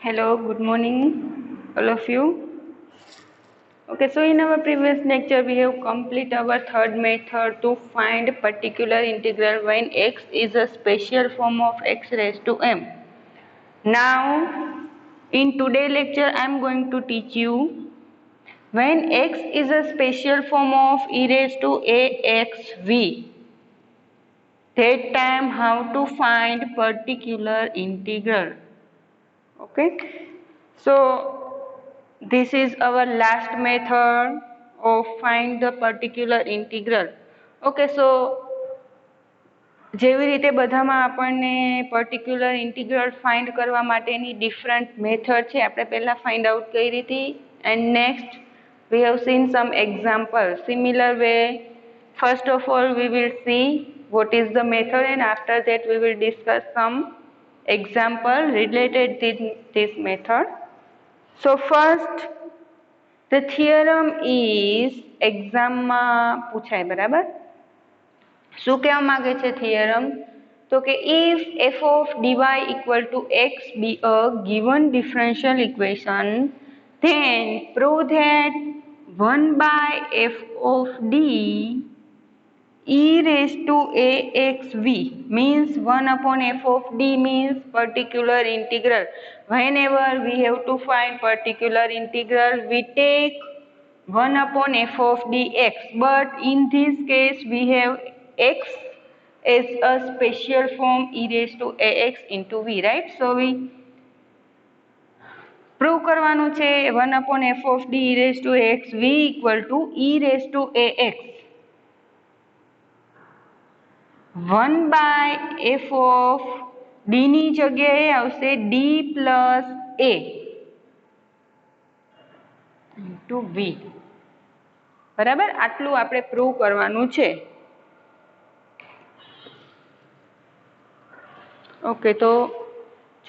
Hello, good morning, all of you. Okay, so in our previous lecture, we have completed our third method to find particular integral when x is a special form of x raised to m. Now, in today's lecture, I am going to teach you when x is a special form of e raised to axv. That time, how to find particular integral. Okay, so this is our last method of find the particular integral. Okay, so જેવી રીતે બધામાં આપણને particular integral find કરવા માટેની different method છે, આપણે પહેલા find out કરી હતી. And next we have seen some example similar way. First of all, we will see what is the method, and after that we will discuss some example related to this method. So first, the theorem is exam માં પૂછાય, બરાબર? શું કહેવા માંગે છે theorem? તો કે if f of dy equal to x be a given differential equation, then prove that 1 by f of d e raised to axv means 1 upon f of d means particular integral. Whenever we have to find particular integral, we take 1 upon f of dx, but in this case we have x as a special form e raised to ax into v, right? So we prove કરવાનું છે 1 upon f of d e raised to ax v equal to e raised to ax 1 by f of d ની જગ્યાએ આવશે d plus a into v, બરાબર? આટલું આપણે prove કરવાનું છે. ઓકે, તો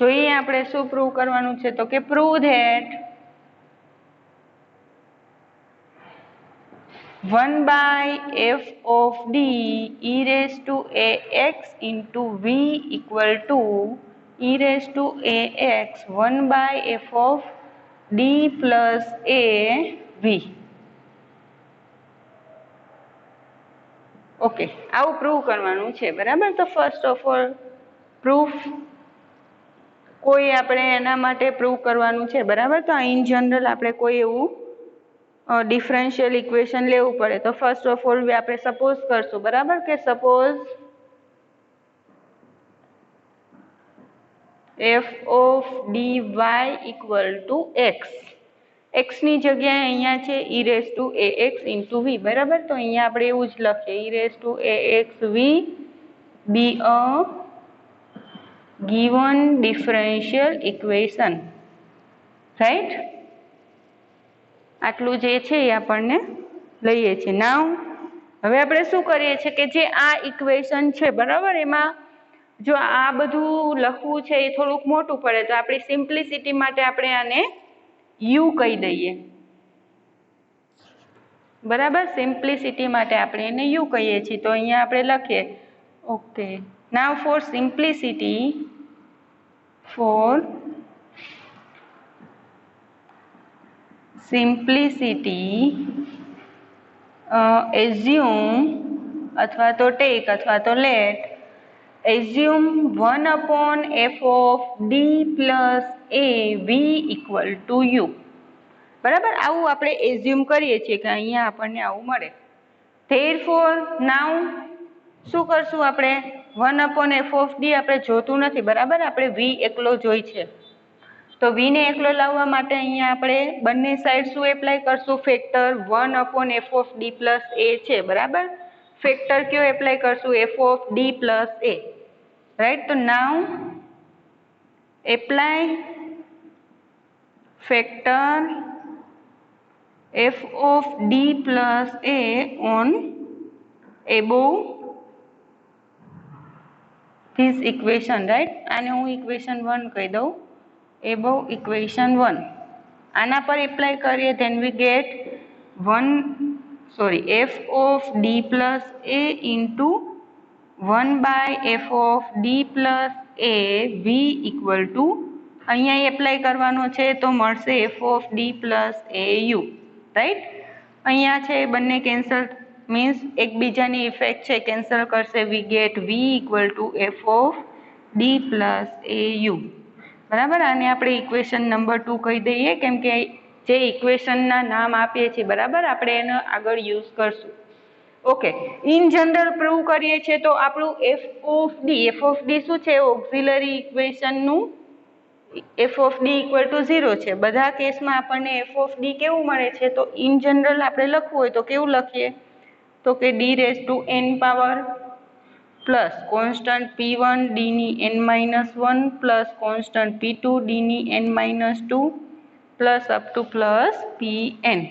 જોઈએ આપણે શું પ્રૂવ કરવાનું છે. તો કે prove that 1 by f of d e raised to ax into v equal to e raised to ax 1 by f of d plus a v. Okay, આવું પ્રૂવ કરવાનું છે, બરાબર? તો ફર્સ્ટ ઓફ ઓલ પ્રૂફ કોઈ આપણે એના માટે prove કરવાનું છે, બરાબર? તો ઇન જનરલ આપણે કોઈ એવું ડિફરન્શિયલ ઇક્વેશન લેવું પડે. તો ફર્સ્ટ ઓફ ઓલ આપણે સપોઝ કરશું, બરાબર? કે suppose f of dy equal to x. x ની જગ્યાએ અહીંયા છે e raised to ax into v, બરાબર? તો અહીંયા આપણે એવું જ લખીએ e raised to ax v be a given differential equation, right? આટલું જે છે એ આપણને લઈએ છીએ. નાઉ હવે આપણે શું કરીએ છીએ કે જે આ ઇક્વેશન છે, બરાબર, એમાં જો આ બધું લખવું છે એ થોડુંક મોટું પડે, તો આપણી સિમ્પ્લિસિટી માટે આપણે આને u કહી દઈએ, બરાબર? સિમ્પ્લિસિટી માટે આપણે એને u કહીએ છીએ. તો અહીંયા આપણે લખીએ. ઓકે, નાઉ ફોર સિમ્પ્લિસિટી assume અથવા તો take અથવા તો let assume 1 upon f of d plus a v equal to u, બરાબર? આવું આપણે એઝ્યુમ કરીએ છીએ કે અહીંયા આપણને આવું મળે. Therefore now શું કરશું આપણે? 1 upon f of d આપણે જોતું નથી, બરાબર? આપણે v એકલો જોઈ છે. તો v ને એકલો લાવવા માટે અહીંયા આપણે બંને સાઈડ શું એપ્લાય કરશું? Factor 1 upon f of d plus a છે, બરાબર? ફેક્ટર કયો એપ્લાય કરશું? f of d plus a, right? તો now apply factor f of d plus a on above this equation, right? આને હું equation 1 કહી દઉં, above equation 1. આના પર એપ્લાય કરીએ then we get f of d plus a into 1 by f of d plus a v equal to અહીંયા apply કરવાનો છે તો મળશે F of D plus A U, right. અહીંયા છે બંને કેન્સલ, મીન્સ એકબીજાની ઇફેક્ટ છે કેન્સલ કરશે. We get V equal to F of D plus A U, બરાબર. આને આપણે ઇક્વેશન નંબર 2 કહી દઈએ, કેમ કે જે ઇક્વેશનના નામ આપીએ છીએ, બરાબર, આપણે એનો આગળ યુઝ કરશું. ઓકે, ઇન જનરલ પ્રૂવ કરીએ છીએ તો આપણું એફ ઓફ ડી શું છે? ઓક્ઝિલરી ઇક્વેશનનું F of D equal to 0 છે. બધા કેસમાં આપણને એફ ઓફ ડી કેવું મળે છે? તો ઇન જનરલ આપણે લખવું હોય તો કેવું લખીએ? તો કે D raise to N power plus constant p1 D ની n-1 plus constant p2 D ની n-2 plus up to plus pn,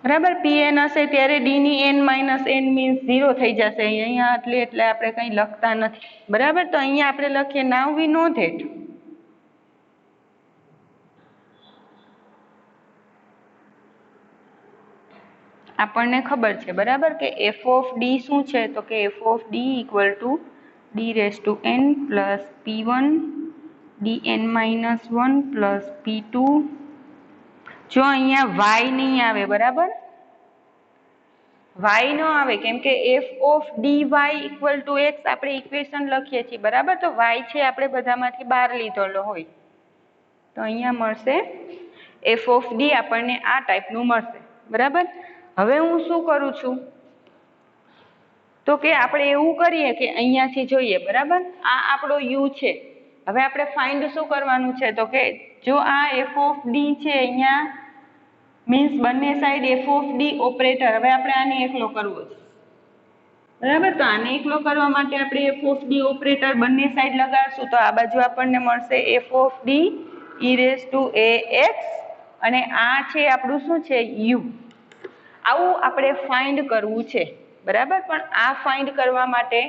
બરાબર. pn હશે ત્યારે ડી ની n-n મીન્સ 0 થઈ જશે અહીંયા, એટલે આપણે કંઈ લખતા નથી, બરાબર. તો અહીંયા આપણે લખીએ નાવ વી નો ધેટ આપણને ખબર છે, બરાબર, કે એફ ઓફ ડી શું છે? તો કે F of D equal to D raise to N plus p1 D n-1 plus p2. જો અહીંયા વાય નહીં આવે, બરાબર, વાય નો આવે, કેમ કે F of D Y equal to X આપણે ઇક્વેશન લખીએ છીએ, બરાબર. તો વાય છે આપણે બધામાંથી બહાર લીધેલો હોય, તો અહીંયા મળશે એફ ઓફ ડી આપણને આ ટાઈપનું મળશે, બરાબર. હવે હું શું કરું છું? તો કે આપણે એવું કરીએ કે અહીંયાથી જોઈએ, બરાબર, આ આપણો યુ છે. હવે આપણે ફાઇન્ડ શું કરવાનું છે? તો કે જો આ એફ ઓફ ડી છે અહીંયા, મીન્સ બંને side F of D operator, હવે આપણે આને એકલો કરવો છે, બરાબર. તો આને એકલો કરવા માટે આપણે એફ ઓફ ડી ઓપરેટર બંને સાઈડ લગાડશું તો આ બાજુ આપણને મળશે F of D E raise to A x, અને આ છે આપણું શું છે? યુ. આવું આપણે ફાઇન્ડ કરવું છે, બરાબર. પણ આ ફાઇન્ડ કરવા માટે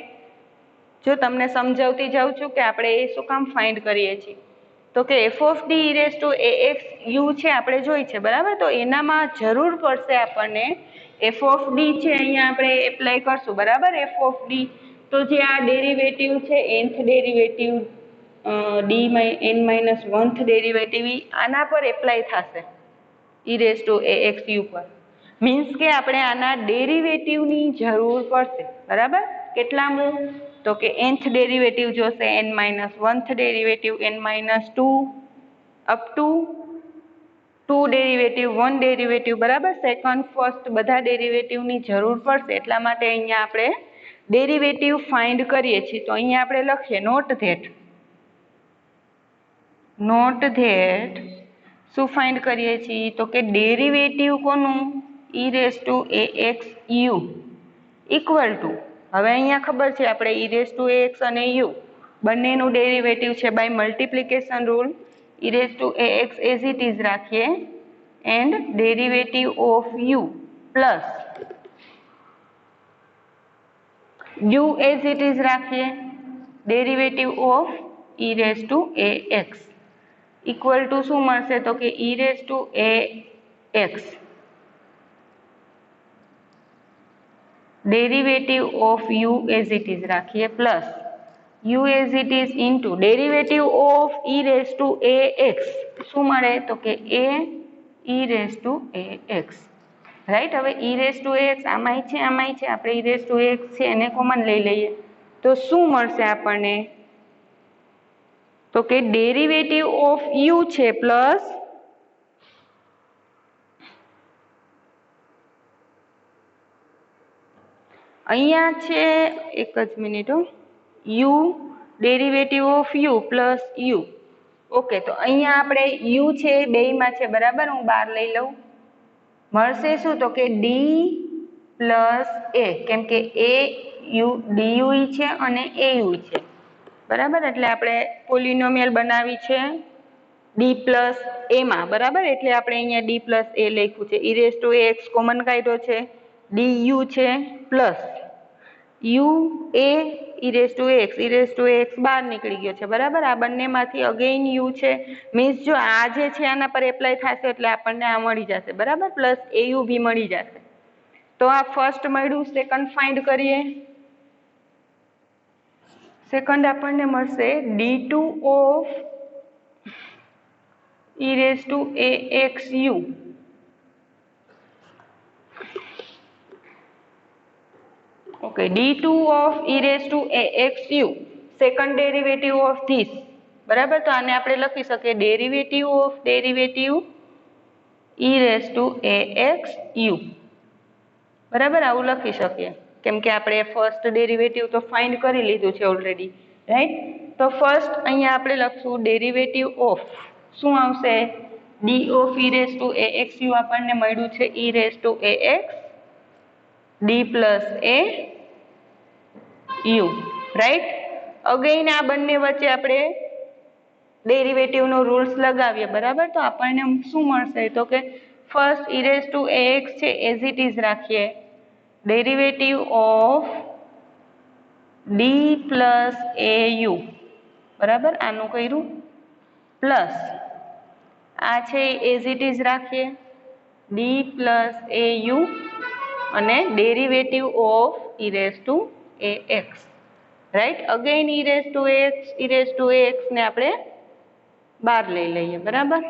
જો તમને સમજાવતી જાઉં છું કે આપણે એ શું કામ ફાઇન્ડ કરીએ છીએ, તો કે F of D E raise to A x U છે આપણે જોઈ છે, બરાબર. તો એનામાં જરૂર પડશે આપણને એફ ઓફ ડી છે, અહીંયા આપણે એપ્લાય કરશું, બરાબર. એફ ઓફ ડી, તો જે આ ડેરિવેટિવ છે nth derivative D n-1th derivative આના પર એપ્લાય થશે ઈ raise to A X U પર, મીન્સ કે આપણે આના ડેરિવેટિવની જરૂર પડશે, બરાબર. કેટલામું? તો કે nth ડેરિવેટિવ જોશે, n-1th derivative, n-2 up to 2 derivative, 1 derivative, બરાબર. સેકન્ડ, ફર્સ્ટ બધા ડેરિવેટિવની જરૂર પડશે, એટલા માટે અહીંયા આપણે ડેરિવેટિવ ફાઇન્ડ કરીએ છીએ. તો અહીંયા આપણે લખીએ નોટ ધેટ શું ફાઇન્ડ કરીએ છીએ? તો કે ડેરિવેટિવ કોનું? E raise to A X U equal to, હવે અહીંયા ખબર છે આપણે ઈ રેઝ ટુ એ એક્સ અને યુ બંનેનું ડેરિવેટિવ છે by multiplication rule, e raise to A x as it is રાખીએ and derivative of u plus you as it is રાખીએ derivative of E raise to A x equal to શું મળશે? તો કે ઈ raise to A x derivative of you as it is રાખીએ plus you as it is into derivative of E raise to A X શું મળે? તો કે A E raise to A X, right. હવે E raise to A X આમાંય છે આપણે ઈ raise to A X છે એને કોમન લઈ લઈએ તો શું મળશે આપણને? તો કે ડેરિવેટિવ ઓફ યુ છે પ્લસ અહીંયા છે, એક જ minute, you derivative of u plus you. Okay, તો અહીંયા આપણે યુ છે બેયમાં છે, બરાબર. હું બહાર લઈ લઉં, મળશે શું? તો કે ડી પ્લસ એ, કેમ કે એ યુ ડીયુ છે અને એ યુ છે, બરાબર. એટલે આપણે પોલિનોમિયલ બનાવી છે ડી પ્લસ એમાં, બરાબર. એટલે આપણે અહીંયા ડી પ્લસ એ લખ્યું છે. E raise to A X common કાઢ્યો છે, ડી યુ છે plus U A E raise to X બહાર નીકળી ગયો છે, બરાબર. આ બંનેમાંથી અગેઇન યુ છે, મીન્સ જો આ જે છે આના પર એપ્લાય થશે એટલે આપણને આ મળી જશે, બરાબર. પ્લસ એ યુ બી મળી જશે. તો આ ફર્સ્ટ મળ્યું. સેકન્ડ ફાઇન્ડ કરીએ. સેકન્ડ આપણને મળશે D two of e raised to ax u. Okay, d2 of e raised to ax u, second derivative of this. બરાબર, તો આને આપણે લખી શકીએ derivative of derivative e raised to ax u. બરાબર, આવું લખી શકીએ કેમ કે આપણે ફર્સ્ટ ડેરિવેટિવ તો ફાઇન્ડ કરી લીધું છે ઓલરેડી, રાઈટ. તો ફર્સ્ટ અહીંયા આપણે લખશું ડેરિવેટિવ ઓફ, શું આવશે, d of e raised to ax u આપણને મળ્યું છે e raised to ax d plus a u, right. Again આ બંને વચ્ચે આપણે ડેરિવેટિવનો રૂલ્સ લગાવીએ, બરાબર. તો આપણને શું મળશે, તો કે first e raised to ax છે એઝ ઇટ ઇઝ રાખીએ, derivative of d plus au, બરાબર, આનું કર્યું, પ્લસ આ છે એઝ ઇટ ઇઝ રાખીએ d plus au અને derivative of e raised to ax, right. Again e raised to ax ને આપણે બહાર લઈ લઈએ, બરાબર.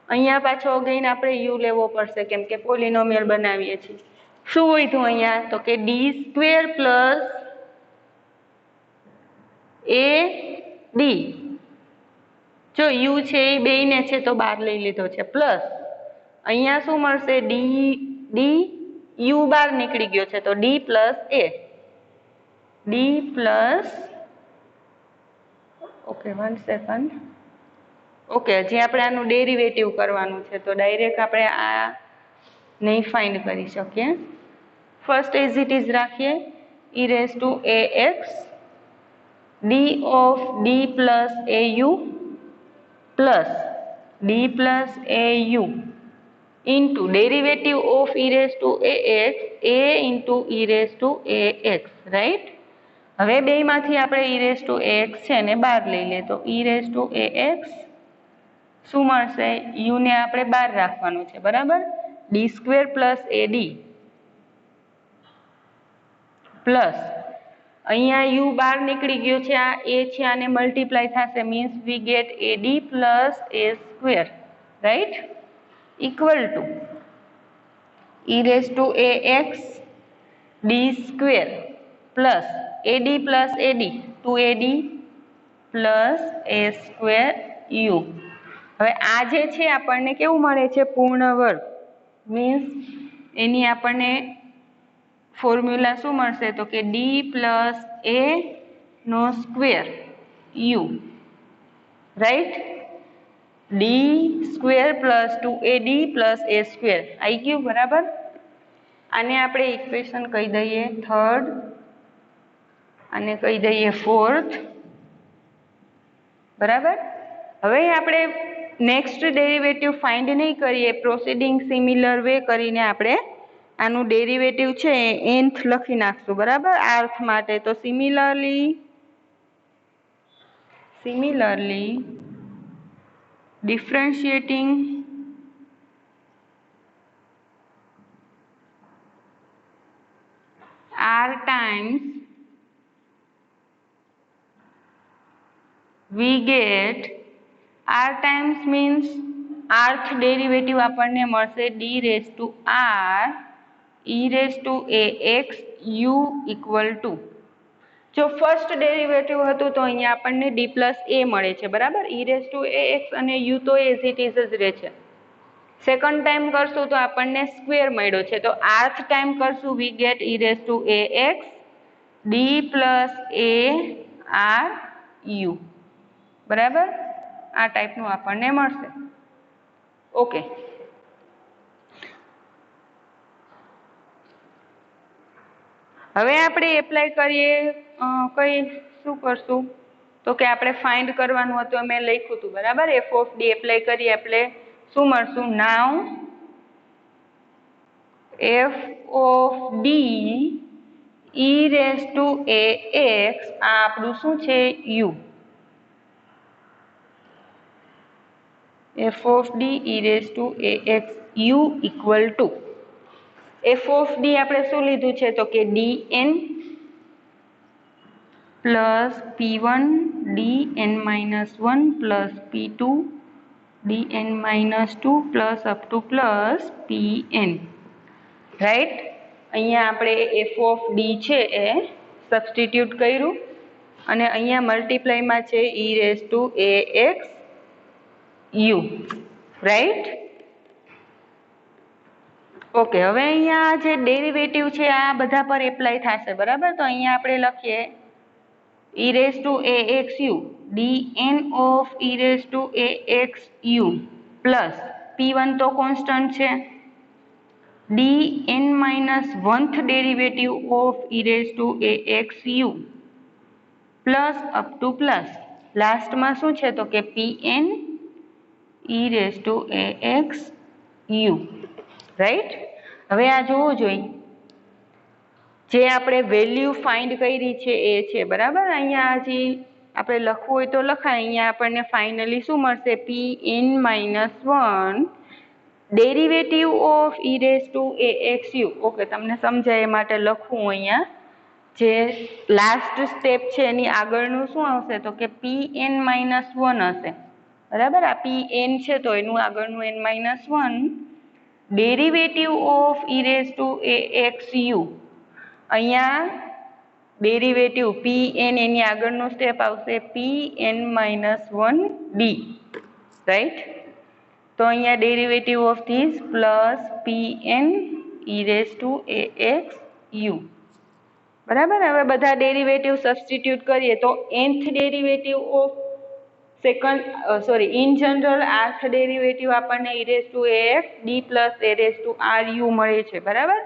અહીંયા પાછો અગેન આપણે u લેવો પડશે કેમ કે પોલિનોમિયલ બનાવીએ છીએ. શું વધ્યું અહીંયા, તો કે d square plus a d, જો u છે એ બેયને છે તો બહાર લઈ લીધો છે, પ્લસ અહીંયા શું મળશે, d u બહાર નીકળી ગયો છે તો d plus a, d plus, okay 1 second, okay, હજી આપણે આનું ડેરિવેટિવ કરવાનું છે તો ડાયરેક્ટ આપણે આ નહીં ફાઇન્ડ કરી શકીએ. ફર્સ્ટ એઝ ઇટ ઇઝ રાખીએ e raised to ax d of d plus au plus d plus au into derivative of e raised to ax a into e raised to ax, right. હવે બેયમાંથી આપણે e raised to ax છે ને બહાર લઈ લે તો e raised to ax શું મળશે, u ને આપણે બહાર રાખવાનું છે, બરાબર, d square plus ad plus અહીંયા u બહાર નીકળી ગયો છે, આ a છે, આને મલ્ટીપ્લાય થશે, means we get ad plus a square, right, equal to e raised to ax d square plus ad plus ad 2ad plus a square u. હવે આ જે છે આપણને કેવું મળે છે, પૂર્ણ વર્ગ, મીન્સ એની આપણને ફોર્મ્યુલા શું મળશે, તો કે d પ્લસ a નો square u, right, d square plus 2ad plus a square આવી ગયું, બરાબર. આને આપણે ઇક્વેશન કહી દઈએ થર્ડ, આને કહી દઈએ ફોર્થ, બરાબર. હવે આપણે નેક્સ્ટ ડેરિવેટિવ ફાઇન્ડ નહીં કરીએ, પ્રોસીડિંગ સિમિલર વે કરીને આપણે આનું ડેરિવેટિવ છે એ nth લખી નાખશું, બરાબર, rth માટે. તો similarly differentiating r times we get r times means rth derivative આપણને મળશે d raised to r e raised to ax u equal to, જો ફર્સ્ટ ડેરિવેટિવ હતું તો અહીંયા આપણને d plus a મળે છે, બરાબર, e raised to ax અને u તો એઝ ઇટ ઇઝ જ રહે છે. સેકન્ડ ટાઈમ કરશું તો આપણને સ્ક્વેર મળ્યો છે, તો rth ટાઈમ કરશું વી get e raised to ax d plus a r u, બરાબર, આ ટાઈપનું આપણને મળશે. ઓકે, હવે આપણે એપ્લાય કરીએ, કઈ શું કરશું, તો કે આપણે ફાઇન્ડ કરવાનું હતું, મેં લખ્યું હતું, બરાબર, f of d એપ્લાય કરીએ આપણે શું મળશું, નાઉ f of d e raised to ax, આ આપણું શું છે, u, f of d e raised to ax u equal to f of d આપણે શું લીધું છે, તો કે dn plus p1 dn -1 plus p2 dn minus 2 plus up to plus pn, right. અહીંયા આપણે f of d છે એ substitute કર્યું અને અહીંયા મલ્ટીપ્લાયમાં છે e raised to ax u, right. Okay, હવે અહીંયા જે ડેરિવેટિવ છે આ બધા પર એપ્લાય થશે, બરાબર. તો અહીંયા આપણે લખીએ e raised to ax u dn of e raised to ax u plus p1 તો કોન્સ્ટન્ટ છે, dn minus 1th derivative of e raised to ax u plus up to plus લાસ્ટમાં શું છે તો કે pn e raised to ax u, right. હવે આ જોવું જોઈએ, જે આપણે વેલ્યુ ફાઇન્ડ કરી છે એ છે, બરાબર. અહીંયા હજી આપણે લખવું હોય તો લખાય. અહીંયા આપણને ફાઇનલી શું મળશે, pn minus 1 derivative of e raised to ax u. Okay, તમને સમજાય એ માટે લખવું અહીંયા. જે લાસ્ટ સ્ટેપ છે એની આગળનું શું આવશે તો કે pn minus 1 હશે, બરાબર. આ pn છે તો એનું આગળનું n minus 1 derivative of e raised to ax u. અહીંયા ડેરિવેટિવ pn એની આગળનો સ્ટેપ આવશે pn minus 1 d, રાઈટ. તો અહીંયા derivative of this plus pn e raised to ax u, બરાબર. હવે બધા ડેરિવેટિવ સબસ્ટિટ્યુટ કરીએ તો nth derivative of in general rth derivative આપણને e raised to ax d plus a raised to ru મળે છે, બરાબર.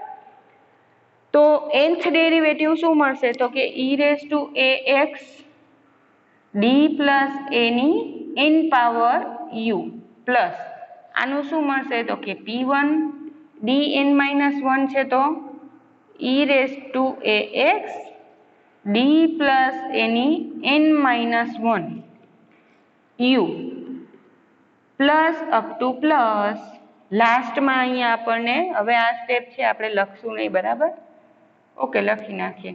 તો nth ડેરિવેટિવ શું મળશે તો કે e raised to ax d plus a ની n પાવર u પ્લસ આનું શું મળશે તો કે p1 dn minus 1 છે તો e raised to ax d plus a ની n minus 1 u plus up to plus લાસ્ટમાં અહીંયા આપણને, હવે આ સ્ટેપ છે આપણે લખશું નહીં, બરાબર. ઓકે, લખી નાખીએ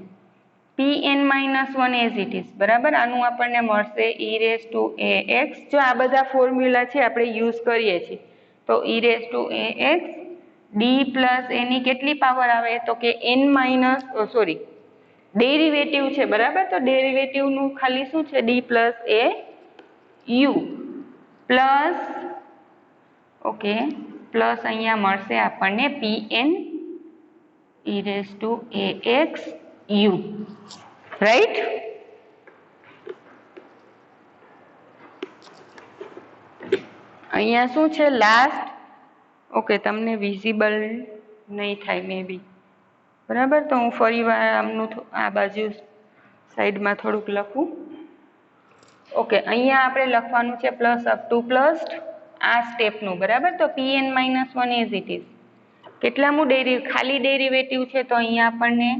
pn minus 1 as it is, બરાબર. આનું આપણને મળશે e raised to ax. જો આ બધા ફોર્મ્યુલા છે આપણે યુઝ કરીએ છીએ તો e raised to ax d plus એની કેટલી પાવર આવે તો કે n માઇનસ ડેરિવેટિવ છે, બરાબર. તો ડેરિવેટિવનું ખાલી શું છે d plus a u plus, okay, plus અહીંયા મળશે આપણને pn e raised to ax u, right. અહીંયા શું છે લાસ્ટ, ઓકે, તમને વિઝિબલ નહીં થાય મે બી, બરાબર. તો હું ફરી વાર આમનું આ બાજુ સાઈડમાં થોડુંક લખું. ઓકે, અહીંયા આપણે લખવાનું છે પ્લસ અપ ટુ પ્લસ આ સ્ટેપનું, બરાબર. તો pn minus 1 as it is કેટલામું ખાલી ડેરિવેટિવ છે તો અહીંયા આપણને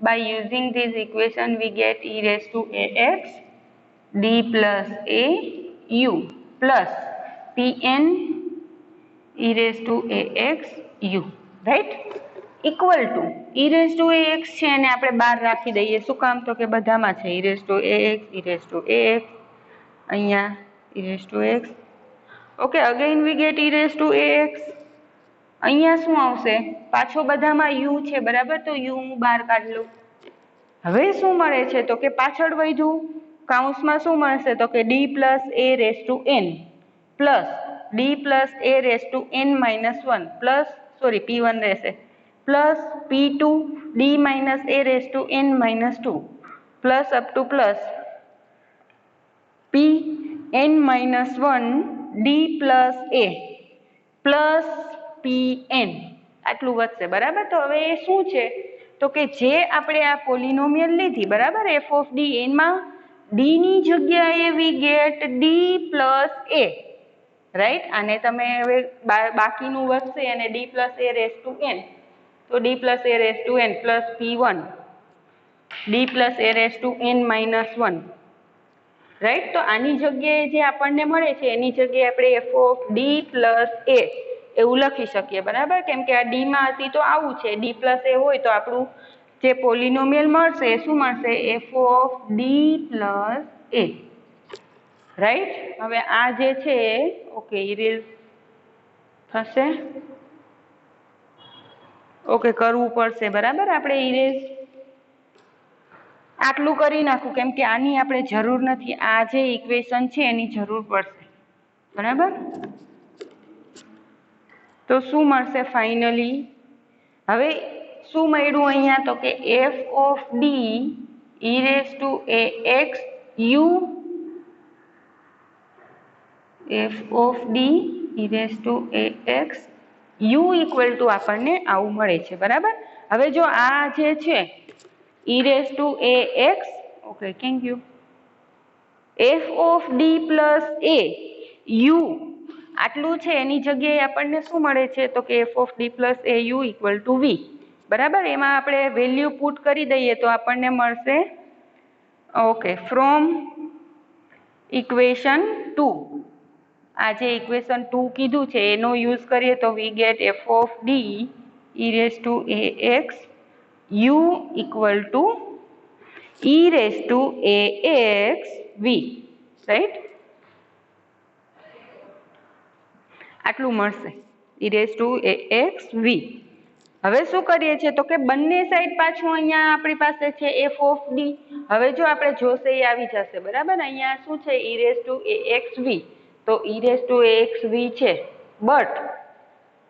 by using this equation we get e raised to ax d plus a u plus pn e raised to ax u, right. Equal to e raised to ax છે અને આપણે બહાર રાખી દઈએ. શું કામ તો કે બધામાં છે e raised to ax, e raised to ax, અહીંયા e raised to x. Okay, again V get e raised to ax. અહીંયા શું આવશે, પાછો બધામાં u છે, બરાબર. તો u હું બહાર કાઢ લઉં. હવે શું મળે છે તો કે પાછળ વધ્યું, કાઉન્સમાં શું મળશે તો કે d plus a raised to n plus d plus a raised to n minus 1 plus p1 રહેશે plus p2 d minus a raised to n minus 2 plus up to plus pn minus 1 d plus a plus pn આટલું વધશે, બરાબર. તો હવે એ શું છે તો કે જે આપણે આ પોલિનોમિયલ લીધી, બરાબર, f of d, એમાં d ની જગ્યાએ we get d plus a, right. આને તમે હવે બાકીનું વધશે અને d plus a raise to n, તો d plus a raise to n plus p1 d plus a raise to n minus 1, right. તો આની જગ્યાએ જે આપણને મળે છે એની જગ્યાએ આપણે f of d plus a એવું લખી શકીએ, બરાબર. કેમ કે આ d માં હતી તો આવું છે, d પ્લસ a હોય તો આપણું જે પોલિનોમિયલ મળશે એ શું મળશે, f of d plus a, right. હવે આ જે છે ઓકે ઇરેઝ થશે. ઓકે કરવું પડશે બરાબર. આપણે ઇરેઝ આટલું કરી નાખું કેમ કે આની આપણે જરૂર નથી. આ જે ઇક્વેશન છે એની જરૂર પડશે બરાબર. તો શું મળશે ફાઇનલી? હવે શું મળ્યું અહીંયા? તો કે F of D E raise to A x U, F of D E raise to A X U equal to આપણને આવું મળે છે બરાબર. હવે જો આ જે છે E raise to A X, okay thank you, F of D plus A U આટલું છે એની જગ્યાએ આપણને શું મળે છે? તો કે F of D plus A u equal to v બરાબર. એમાં આપણે વેલ્યુ પુટ કરી દઈએ તો આપણને મળશે ઓકે ફ્રોમ ઇક્વેશન 2. આ જે ઇક્વેશન 2 કીધું છે એનો યુઝ કરીએ તો we get F of D E raise to A X U equal to E raise to A X V, right. આટલું મળશે E raise to A X V. હવે શું કરીએ છીએ? તો કે બંને સાઈડ પાછું અહીંયા આપણી પાસે છે એફ ઓફ ડી. હવે જો આપણે જોશે એ આવી જશે બરાબર. અહીંયા શું છે? E raise to A X વી, તો ઈ રેઝ ટુ એ એક્સ વી છે. બટ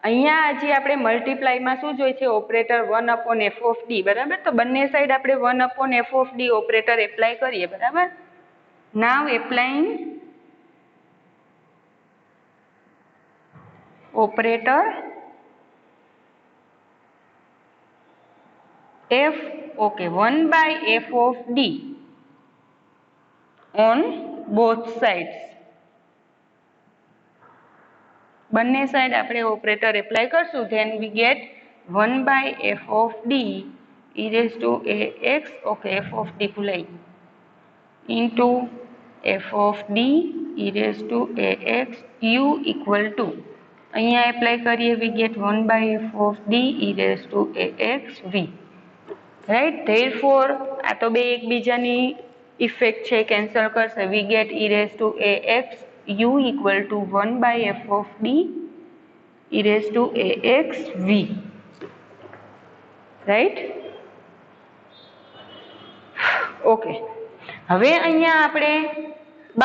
અહીંયા હજી આપણે મલ્ટીપ્લાયમાં શું જોઈએ છે? ઓપરેટર 1 એફ ઓફ ડી બરાબર. તો બંને સાઈડ આપણે 1 F of D operator apply કરીએ બરાબર. નાવ applying operator f, okay, 1 by f of d on both sides. બંને સાઈડ આપણે ઓપરેટર એપ્લાય કરશું then we get 1 by f of d e raised to ax, okay, f of d ભૂલાઈ into f of d e raised to ax u equal to અહીંયા apply કરીએ we get 1 by f of d e raised to ax v, right. Therefore આ તો બે એકબીજાની effect છે cancel કરશે. we get e raised to ax u equal to 1 by f of d e raised to ax v, right. okay. હવે અહીંયા આપણે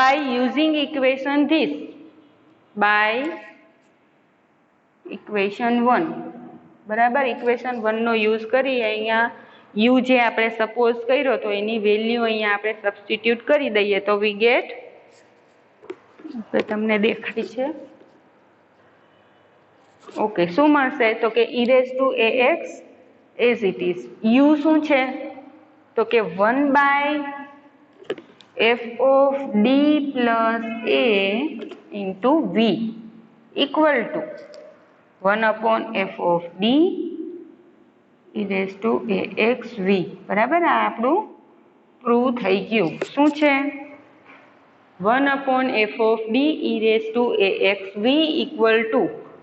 by using equation this, by equation 1 બરાબર. ઇક્વેશન 1 નો યુઝ કરી અહીંયા યુ જે આપણે સપોઝ કર્યો તો એની વેલ્યુ અહીંયા આપણે સબસ્ટિટ્યુટ કરી દઈએ તો વી ગેટ, તમને દેખાય છે ઓકે, શું મળશે? તો કે ઈ raise to A x as it is. U શું છે? તો કે 1 by F of D plus A into V equal to 1 f of d e raised to ax v બરાબર. આ આપણું પ્રૂવ થઈ ગયું. શું છે? 1 f of d e raised to ax v equal to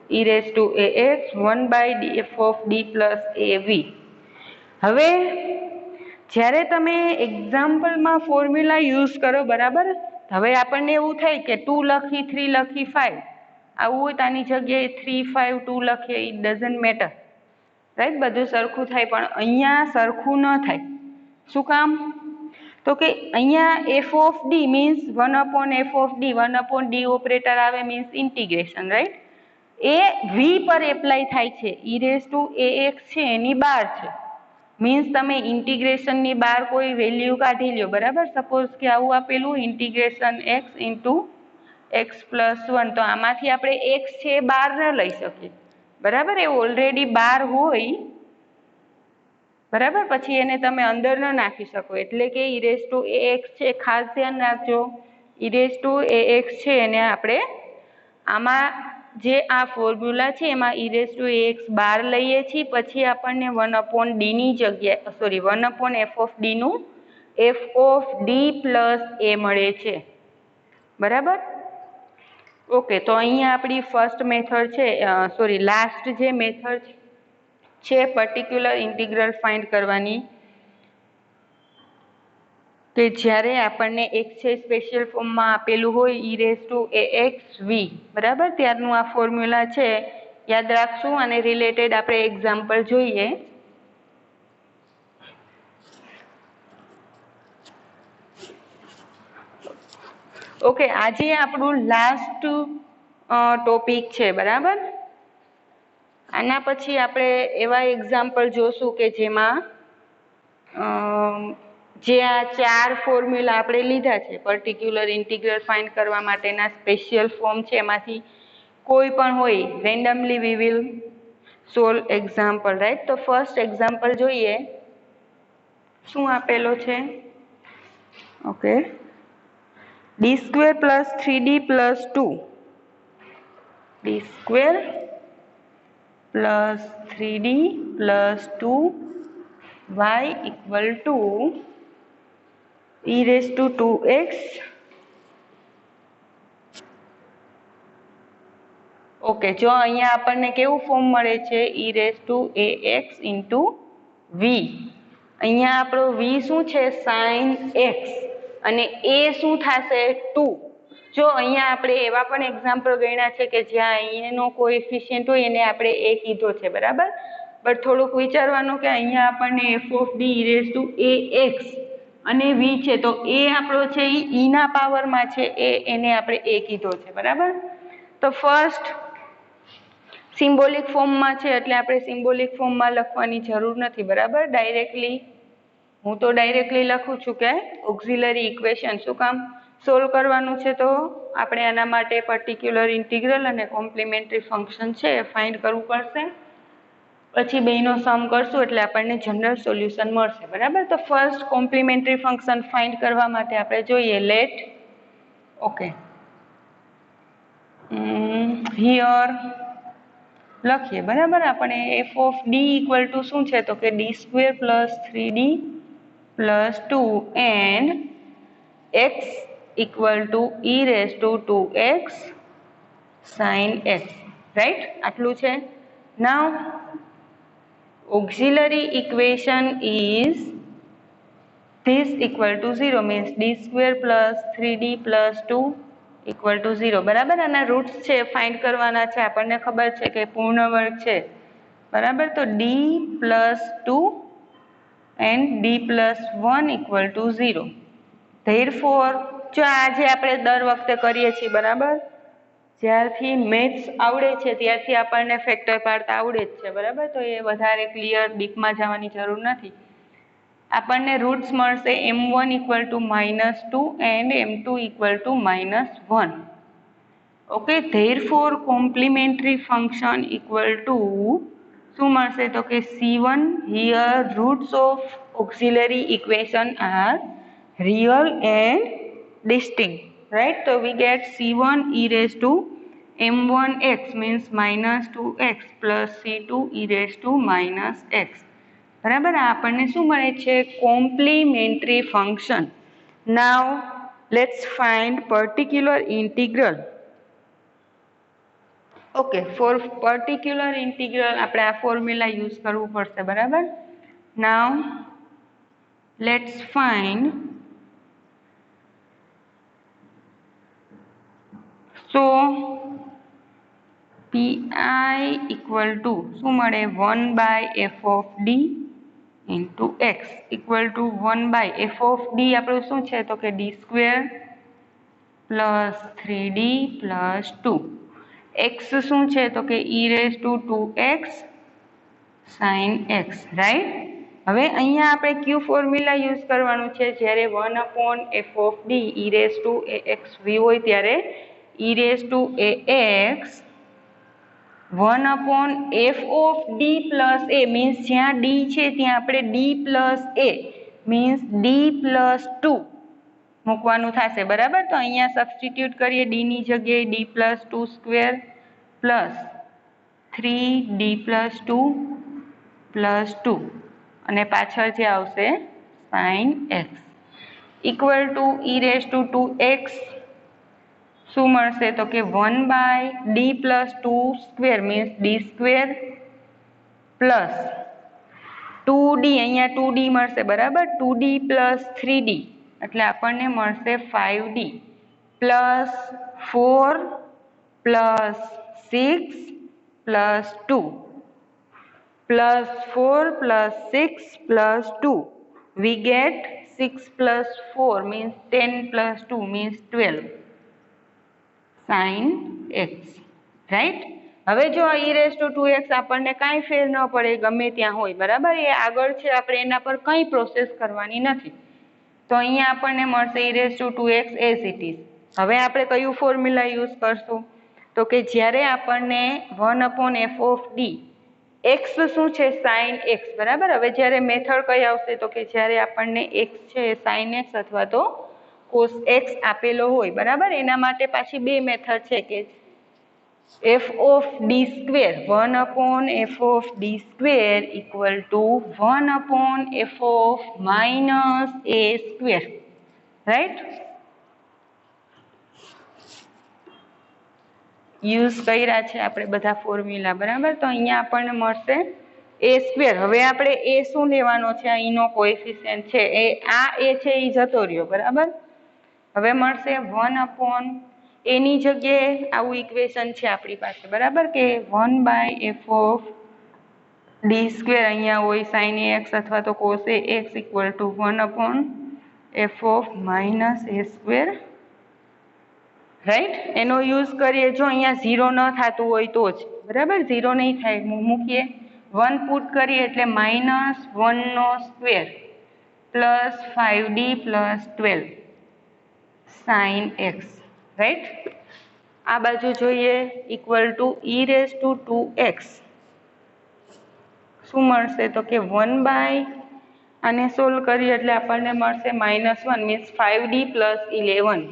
e raised to ax 1 by d f of d plus av. હવે જ્યારે તમે એક્ઝામ્પલમાં ફોર્મ્યુલા યુઝ કરો બરાબર, હવે આપણને એવું થાય કે 2 લખી 3 લખી 5 આવું હોય તો આની જગ્યાએ 3 5 2 લખીએ, ઇટ ડઝન્ટ મેટર, રાઈટ. બધું સરખું થાય પણ અહીંયા સરખું ન થાય. શું કામ? તો કે અહીંયા F of D means 1 F of D, 1 D operator આવે મીન્સ ઇન્ટિગ્રેશન, રાઈટ. એ વી પર એપ્લાય થાય છે. E raise to A X છે એની બહાર છે મીન્સ તમે ઇન્ટિગ્રેશનની બહાર કોઈ વેલ્યુ કાઢી લ્યો બરાબર. સપોઝ કે આવું આપેલું integration x into x plus 1, તો આમાંથી આપણે એક્સ છે એ બહાર ન લઈ શકીએ બરાબર. એ ઓલરેડી બહાર હોય બરાબર, પછી એને તમે અંદર ન નાખી શકો. એટલે કે ઈ રેઝ ટુ એ એક્સ છે, ખાસ ધ્યાન રાખજો. ઈ રેઝ ટુ એ એક્સ છે એને આપણે આમાં જે આ ફોર્મ્યુલા છે એમાં ઈ રેઝ ટુ એ એક્સ બહાર લઈએ છીએ, પછી આપણને 1 ડી ની જગ્યાએ સોરી 1 એફ ઓફ ડી નું એફ ઓફ ડી પ્લસ એ મળે છે બરાબર. ઓકે, તો અહીંયા આપણી ફર્સ્ટ મેથડ છે સોરી લાસ્ટ જે મેથડ છે પર્ટિક્યુલર ઇન્ટિગ્રલ ફાઇન્ડ કરવાની, કે જ્યારે આપણને x છે સ્પેશિયલ ફોર્મમાં આપેલું હોય e⁻⁴ બરાબર, ત્યારનું આ ફોર્મ્યુલા છે, યાદ રાખશું. અને રિલેટેડ આપણે એક્ઝામ્પલ જોઈએ. ઓકે, આજે આપણું લાસ્ટ ટોપિક છે, બરાબર. આના પછી આપણે એવા એક્ઝામ્પલ જોશું કે જેમાં જે આ 4 ફોર્મ્યુલા આપણે લીધા છે પર્ટિક્યુલર ઇન્ટિગ્રલ ફાઇન્ડ કરવા માટેના સ્પેશિયલ ફોર્મ છે, એમાંથી કોઈ પણ હોય, randomly we will solve example, right. તો ફર્સ્ટ એક્ઝામ્પલ જોઈએ. શું આપેલો છે? Okay, d² + 3d + 2 d² + 3d + 2 y = e⁻²x. Okay, જો અહીંયા આપણને કેવું ફોર્મ મળે છે? e⁻⁴ × v. અહીંયા આપણો v શું છે? sin x. અને a શું થશે? 2. જો અહીંયા આપણે એવા પણ એક્ઝામ્પલ ગણ્યા છે કે જ્યાં અહીંનો કોએફિશિયન્ટ હોય એને આપણે a કીધો છે, બરાબર. બટ થોડુંક વિચારવાનું કે અહીંયા આપણને f(d) e⁻⁴x અને v છે, તો a આપણો છે એ e ના પાવરમાં છે, એને આપણે a કીધો છે, બરાબર. તો ફર્સ્ટ સિમ્બોલિક ફોર્મમાં છે એટલે આપણે સિમ્બોલિક ફોર્મમાં લખવાની જરૂર નથી, બરાબર. ડાયરેક્ટલી હું તો ડાયરેક્ટલી લખું છું કે ઓક્ઝિલરી ઇક્વેશન. શું કામ? સોલ્વ કરવાનું છે તો આપણે આના માટે પર્ટિક્યુલર ઇન્ટિગ્રલ અને કોમ્પ્લિમેન્ટરી ફંક્શન છે એ ફાઇન્ડ કરવું પડશે. પછી બેયનો સમ કરશું એટલે આપણને જનરલ સોલ્યુશન મળશે, બરાબર. તો ફર્સ્ટ કોમ્પ્લિમેન્ટરી ફંક્શન ફાઇન્ડ કરવા માટે આપણે જોઈએ લેટ, ઓકે, હિયર લખીએ, બરાબર. આપણે f(d) = શું છે? તો કે d² + 3d + 2 and x = e⁻²x sin x, right. આટલું છે. નાઉ auxiliary equation is this = 0, means d² + 3d + 2 = 0, બરાબર. આના રૂટ્સ છે ફાઇન્ડ કરવાના છે. આપણને ખબર છે કે પૂર્ણ વર્ગ છે, બરાબર. તો d + 2 and d + 1 = 0. Therefore, જો આજે આપણે દર વખતે કરીએ છીએ, બરાબર. જ્યારથી મેથ્સ આવડે છે ત્યારથી આપણને ફેક્ટર પાડતા આવડે જ છે, બરાબર. તો એ વધારે ક્લિયર ડીપમાં જવાની જરૂર નથી. આપણને રૂટ્સ મળશે m1 = -2 and m2 = -1. Okay, therefore complementary function શું મળશે? તો કે c1 here roots of auxiliary equation are real and distinct, right. So we get c1 e⁻m1x means -2x plus c2 e⁻−x, બરાબર. આ આપણને શું મળે છે? Complementary function. Now let's find particular integral. Okay, for particular integral આપણે આ formula use કરવું પડશે, બરાબર. Now let's find. So pi = શું મળે? 1/f(d) × x = 1/f(d) આપણું શું છે? તો કે d² + 3d + 2. x શું છે? તો કે e⁻²x sin x, રાઈટ. હવે અહીંયા આપણે કયું ફોર્મ્યુલા યુઝ કરવાનું છે? જ્યારે 1/f(d) e⁻⁴x હોય ત્યારે e⁻⁴x 1/f(d) + a મીન્સ જ્યાં d છે ત્યાં આપણે d + a મીન્સ d + 2 મૂકવાનું થશે, બરાબર. તો અહીંયા સબસ્ટિટ્યુટ કરીએ, d ની જગ્યાએ d + 2² પ્લસ 3d + 2 + 2 અને પાછળ જે આવશે sin x = e⁻²x શું મળશે? તો કે 1/d + 2² means d² plus 2d, અહીંયા 2d મળશે, બરાબર. 2d + 3d એટલે આપણને મળશે 5D plus 4 plus 6 plus 2 plus 4 plus 6 plus 2. We get 6 plus 4 means 10 plus 2 means 12 sin x. Right? હવે જો આ e raised to 2x આપણને કાંઈ ફેર ન પડે, ગમે ત્યાં હોય, બરાબર? એ આગળ છે, આપણે એના પર કંઈ પ્રોસેસ કરવાની નથી. તો અહીંયા આપણને મળશે e raised to 2x as it is. હવે આપણે કયું ફોર્મ્યુલા યુઝ કરશું? તો કે જ્યારે આપણને 1/f of d x શું છે? સાઇન એક્સ, બરાબર? હવે જ્યારે મેથડ કઈ આવશે? તો કે જ્યારે આપણને એક્સ છે સાઇન એક્સ અથવા તો કોસ એક્સ આપેલો હોય, બરાબર? એના માટે પાછી બે મેથડ છે કે f of d square 1/f of d square equal to 1/f of minus a square, right? Use કર્યા છે આપણે બધા ફોર્મ્યુલા, બરાબર? તો અહીંયા આપણને મળશે એ સ્ક્વેર. હવે આપણે એ શું લેવાનો છે? અહીંનો કોએફિશિયન્ટ છે એ, આ એ છે એ જતો રહ્યો, બરાબર? હવે મળશે 1/ એની જગ્યાએ આવું ઇક્વેશન છે આપણી પાસે, બરાબર? કે 1/f of d સ્ક્વેર અહીંયા હોય સાઇન એક્સ અથવા તો cos x equal two 1/f of minus A square, right? એનો યુઝ કરીએ. જો અહીંયા 0 ન થતું હોય તો જ, બરાબર? 0 નહીં થાય, મૂકીએ 1 પુટ કરીએ એટલે -1² plus 5d plus 12 sine X, right? આ બાજુ જોઈએ equal to e raise to 2x. શું મળશે? તો કે 1/ આને સોલ્વ કરીએ એટલે આપણને મળશે -1 મીન્સ 5d પ્લસ 11.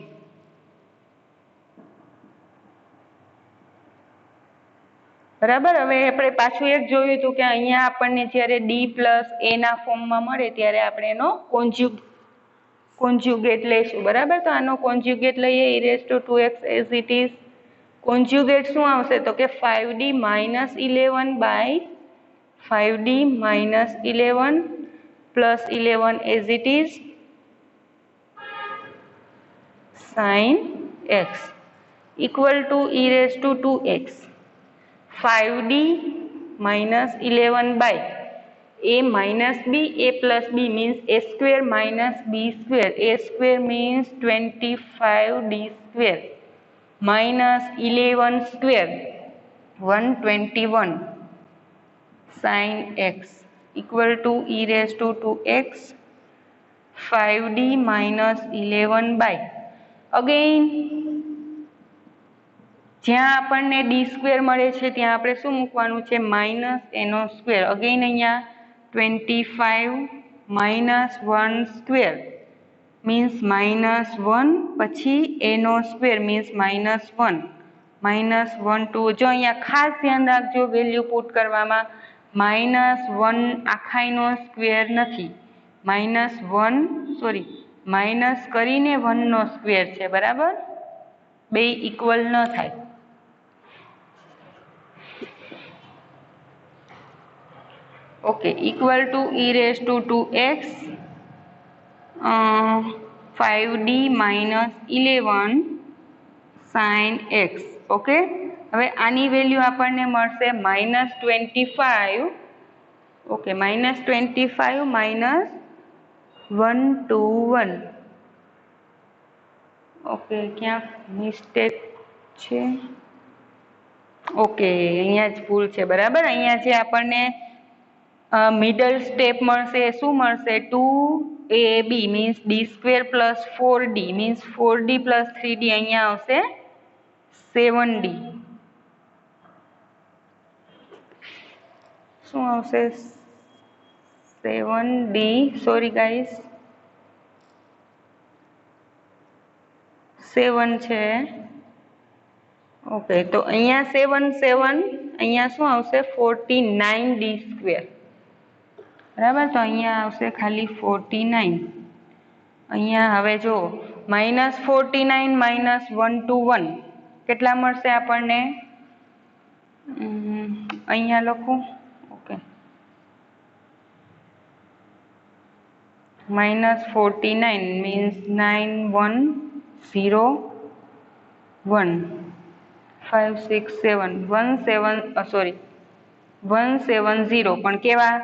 બરાબર? હવે આપણે પાછું એક જોયું હતું કે અહીંયા આપણને જ્યારે d પ્લસ a ના ફોર્મમાં મળે ત્યારે આપણે એનો કોન્જ્યુગેટ લઈશું, બરાબર? તો આનો કોન્જ્યુગેટ લઈએ e raise to 2x as it is. Conjugate શું આવશે? તો કે 5d minus 11 by 5d minus 11 plus 11 as it is sine X equal to e raise to 2x 5d minus 11 by a minus b, a plus b means a square minus b square, a square means 25d square minus 11 square 121 sin x equal to e raised to 2x 5d minus 11 by again જ્યાં આપણને D square મળે છે ત્યાં આપણે શું મૂકવાનું છે? Minus એનો સ્ક્વેર. અગેઇન અહીંયા 25 માઇનસ 1 સ્ક્વેર મીન્સ -1, પછી એનો સ્ક્વેર મીન્સ -1, -1 2. જો અહીંયા ખાસ ધ્યાન રાખજો વેલ્યુ પુટ કરવામાં, -1 આખાઈનો સ્ક્વેર નથી, માઇનસ કરીને 1 નો સ્ક્વેર છે, બરાબર? બે ઇક્વલ ન થાય. Okay, equal to e raise to 2x 5d minus 11 sine X. Okay, હવે આની વેલ્યુ આપણને મળશે -25. Okay, -25 minus 121. ઓકે, ક્યાંક મિસ્ટેક છે. ઓકે, અહીંયા જ ભૂલ છે, બરાબર? અહીંયા જે આપણને મિડલ સ્ટેપ મળશે એ શું મળશે? 2ab means d square plus 4d means 4d plus 3d અહીંયા આવશે 7d. શું આવશે? 7d. સોરી ગાઈસ, 7 છે. ઓકે, તો અહીંયા 7 અહીંયા શું આવશે? 49d સ્ક્વેર, બરાબર? તો અહીંયા આવશે ખાલી 49. અહીંયા હવે જો -49 માઇનસ 121 કેટલા મળશે આપણને? અહીંયા લખું. ઓકે, -49 means 9101 567 170 પણ કેવા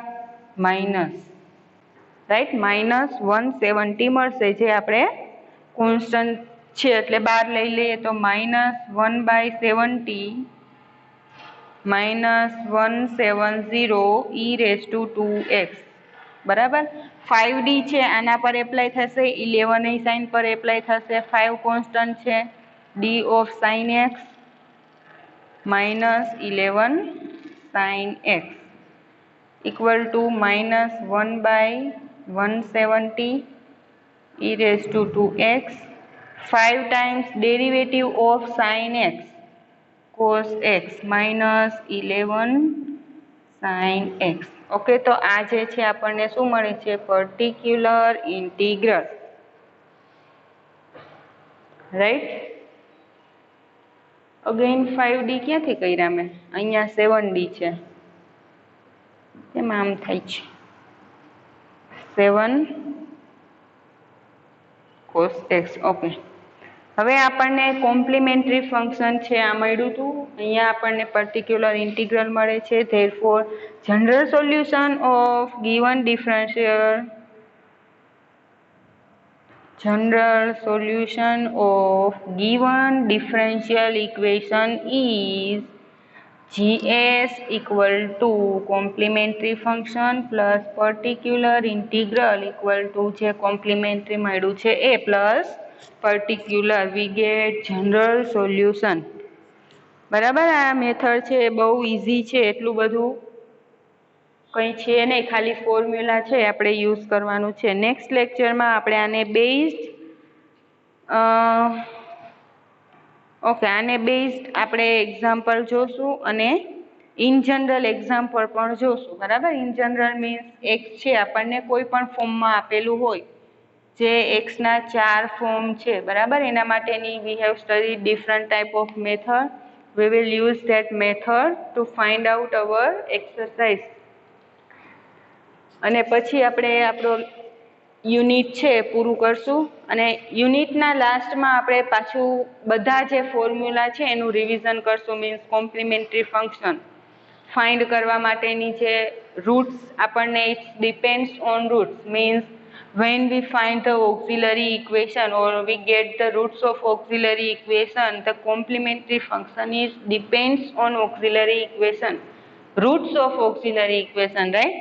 માઇનસ, રાઈટ, -170 મળશે જે આપણે કોન્સ્ટન્ટ છે એટલે બહાર લઈ લઈએ તો -1/70 -170 e⁻²x બરાબર. 5d છે આના પર એપ્લાય થશે, 11 ની સાઇન પર એપ્લાય થશે, 5 કોન્સ્ટન્ટ છે, d of sin x -11 sin x equal to -1/170 e⁻²x 5 times derivative of sin x cos x -11 sin x. Okay, તો આ જે છે આપણને શું મળે છે? Particular integral, right. Again 5d ક્યાંથી કર્યા મેં? અહીંયા 7d છે, કેમ આમ થાય છે? 7 cos x. ઓકે, હવે આપણને કોમ્પ્લિમેન્ટરી ફંક્શન છે આ મળ્યું હતું, અહીંયા આપણને પર્ટિક્યુલર ઇન્ટિગ્રલ મળે છે. Therefore general solution of given differential equation is GS equal to complementary function plus particular integral equal to જે કોમ્પ્લિમેન્ટરી મળ્યું છે એ plus particular, we get general solution. બરાબર. આ મેથડ છે એ બહુ ઇઝી છે, એટલું બધું કંઈ છે નહીં, ખાલી ફોર્મ્યુલા છે આપણે યુઝ કરવાનું છે. નેક્સ્ટ લેક્ચરમાં આપણે આને બેઝડ આપણે એક્ઝામ્પલ જોશું અને ઇન જનરલ એક્ઝામ્પલ પણ જોશું. બરાબર. ઇન જનરલ મીન્સ એક્સ છે આપણને કોઈ પણ ફોર્મમાં આપેલું હોય, જે એક્સના 4 ફોર્મ છે, બરાબર, એના માટેની we have studied different type of method. We will use that method to find out our exercise. અને પછી આપણે આપણો યુનિટ છે પૂરું કરશું અને યુનિટના લાસ્ટમાં આપણે પાછું બધા જે ફોર્મ્યુલા છે એનું રિવિઝન કરશું. મીન્સ કોમ્પ્લિમેન્ટરી ફંક્શન ફાઇન્ડ કરવા માટેની જે રૂટ્સ આપણને it's depends on roots. Means when we find the auxiliary equation or we get the roots of auxiliary equation, the complementary function is depends on auxiliary equation, roots of auxiliary equation, right?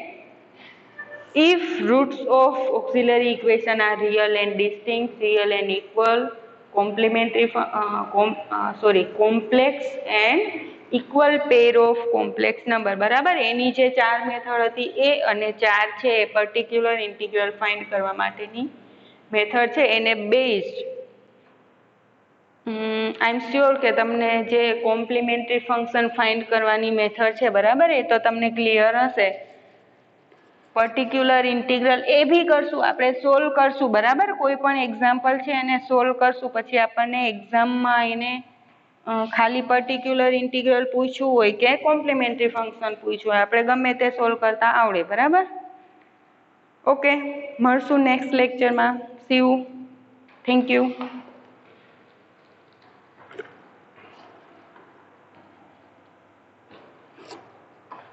If roots of auxiliary equation are real and distinct, real and equal, complex and equal pair of complex number. બરાબર. એની જે 4 method હતી એ અને 4 છે એ particular integral find કરવા માટેની method છે, એને based I am sure કે તમને જે કોમ્પ્લિમેન્ટરી ફંક્શન ફાઇન્ડ કરવાની મેથડ છે, બરાબર, એ તો તમને ક્લિયર હશે. પર્ટિક્યુલર ઇન્ટિગ્રલ એ બી કરશું, આપણે સોલ્વ કરશું, બરાબર. કોઈ પણ એક્ઝામ્પલ છે એને સોલ્વ કરશું, પછી આપણને એક્ઝામમાં એને ખાલી પર્ટિક્યુલર ઇન્ટિગ્રલ પૂછવું હોય કે કોમ્પ્લિમેન્ટરી ફંક્શન પૂછવું હોય, આપણે ગમે તે સોલ્વ કરતા આવડે. બરાબર. ઓકે, મળશું નેક્સ્ટ લેક્ચરમાં. C you. Thank you.